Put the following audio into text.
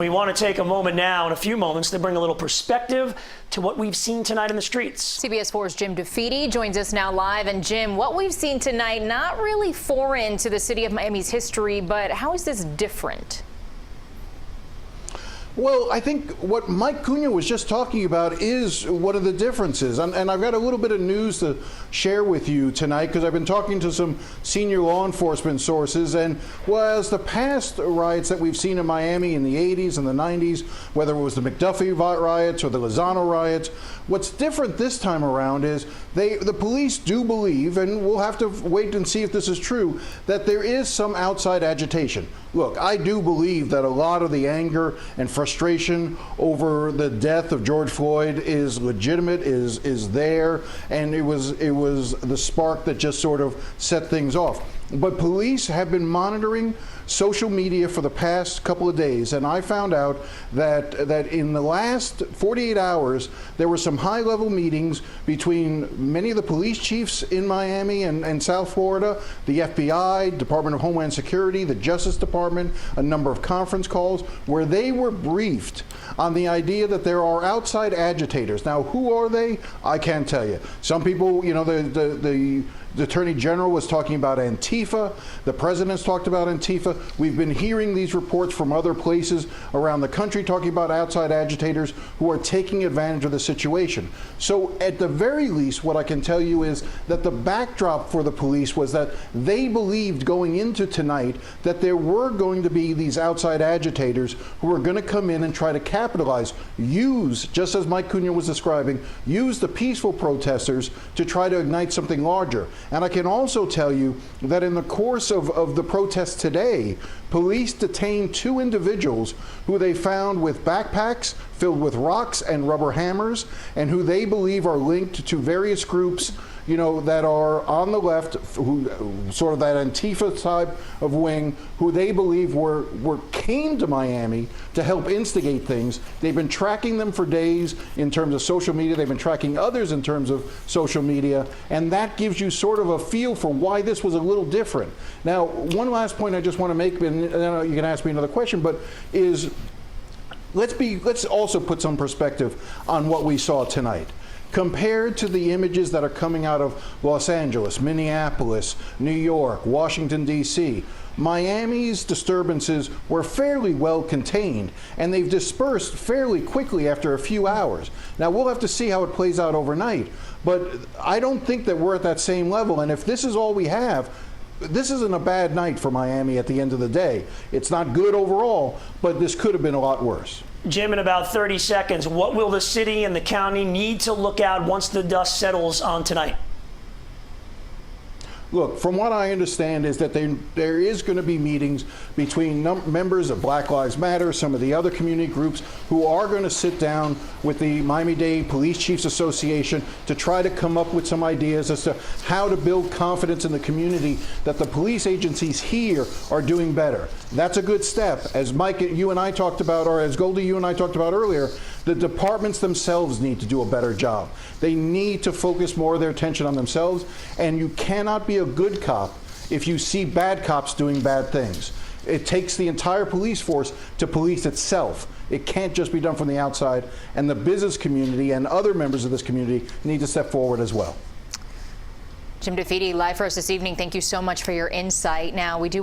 We want to take a moment now, in a few moments, to bring a little perspective to what we've seen tonight in the streets. CBS4's DeFede joins us now live. And Jim, what we've seen tonight, not really foreign to the city of Miami's history, but how is this different? Well, I think what Mike Cunha was just talking about is one of the differences. And I've got a little bit of news to share with you tonight because I've been talking to some senior law enforcement sources. And whereas the past riots that we've seen in Miami in the 80s and the 90s, whether it was the McDuffie riots or the Lozano riots, what's different this time around is the police do believe, and we'll have to wait and see if this is true, that there is some outside agitation. Look, I do believe that a lot of the anger and frustration over the death of George Floyd is legitimate, is there, and it was the spark that just sort of set things off. But police have been monitoring social media for the past couple of days, and I found out that in the last 48 hours, there were some high-level meetings between many of the police chiefs in Miami and South Florida, the FBI, Department of Homeland Security, the Justice Department, a number of conference calls, where they were briefed on the idea that there are outside agitators. Now, who are they? I can't tell you. Some people, you know, the Attorney General was talking about Antifa. The President's talked about Antifa. We've been hearing these reports from other places around the country talking about outside agitators who are taking advantage of the situation. So at the very least, what I can tell you is that the backdrop for the police was that they believed going into tonight that there were going to be these outside agitators who were going to come in and try to capitalize, use, just as Mike Cunha was describing, use the peaceful protesters to try to ignite something larger. And I can also tell you that in the course of the protests today, police detained 2 individuals who they found with backpacks filled with rocks and rubber hammers, and who they believe are linked to various groups, you know, that are on the left, who sort of that Antifa type of wing, who they believe came to Miami to help instigate things. They've been tracking them for days in terms of social media. They've been tracking others in terms of social media, and that gives you sort of a feel for why this was a little different. Now, one last point I just want to make, and then you can ask me another question, but is let's also put some perspective on what we saw tonight. Compared to the images that are coming out of Los Angeles, Minneapolis, New York, Washington, D.C., Miami's disturbances were fairly well contained, and they've dispersed fairly quickly after a few hours. Now, we'll have to see how it plays out overnight, but I don't think that we're at that same level, and if this is all we have, this isn't a bad night for Miami at the end of the day. It's not good overall, but this could have been a lot worse. Jim, in about 30 seconds, what will the city and the county need to look out once the dust settles on tonight? Look, from what I understand is that there is going to be meetings between members of Black Lives Matter, some of the other community groups, who are going to sit down with the Miami-Dade Police Chiefs Association to try to come up with some ideas as to how to build confidence in the community that the police agencies here are doing better. That's a good step. As Mike, you and I talked about, or as Goldie, you and I talked about earlier, the departments themselves need to do a better job. They need to focus more of their attention on themselves, and you cannot be a good cop if you see bad cops doing bad things. It takes the entire police force to police itself. It can't just be done from the outside, and the business community and other members of this community need to step forward as well. Jim DeFede, live for us this evening. Thank you so much for your insight. Now, we do